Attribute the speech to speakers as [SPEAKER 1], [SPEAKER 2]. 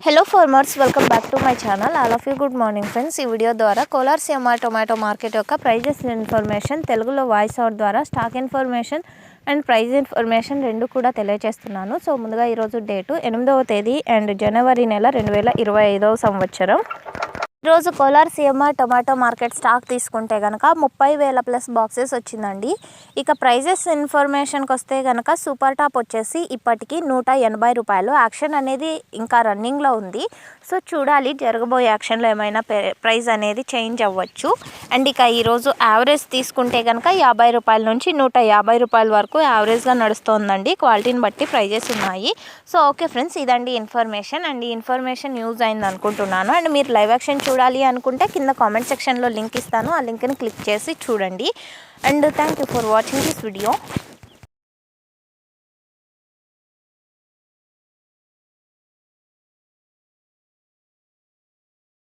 [SPEAKER 1] Hello farmers, welcome back to my channel. All of you good morning friends. ఈ video ద్వారా కోలార్ సీఎంఆ tomato market యొక్క prices information తెలుగులో voice out ద్వారా stock information and price information రెండు కూడా తెలియజేస్తున్నాను. సో ముందుగా ఈరోజు డేటు 8వ తేదీ అండ్ జనవరి నెల 2025 సంవత్సరం. ఈరోజు Kolar CMR tomato market stock తీసుకుంటే కనుక 30,000 ప్లస్ బాక్సెస్ వచ్చిందండి. ఇక ప్రైజెస్ ఇన్ఫర్మేషన్కి వస్తే కనుక సూపర్ టాప్ వచ్చేసి ఇప్పటికీ 180 రూపాయలు. యాక్షన్ అనేది ఇంకా రన్నింగ్లో ఉంది. సో చూడాలి జరగబోయే యాక్షన్లో ఏమైనా ప్రైస్ అనేది చేంజ్ అవ్వచ్చు. అండ్ ఇక ఈరోజు యావరేజ్ తీసుకుంటే కనుక 50 రూపాయల నుంచి 150 రూపాయల వరకు యావరేజ్గా నడుస్తుందండి. క్వాలిటీని బట్టి ప్రైజెస్ ఉన్నాయి. సో ఓకే ఫ్రెండ్స్, ఇదండి ఇన్ఫర్మేషన్. అండ్ ఈ ఇన్ఫర్మేషన్ యూజ్ అయింది అనుకుంటున్నాను. అండ్ మీరు లైవ్ యాక్షన్ చూడాలి అనుకుంటే కింద కామెంట్ సెక్షన్లో లింక్ ఇస్తాను. ఆ లింక్ని క్లిక్ చేసి చూడండి. And thank you for watching this video.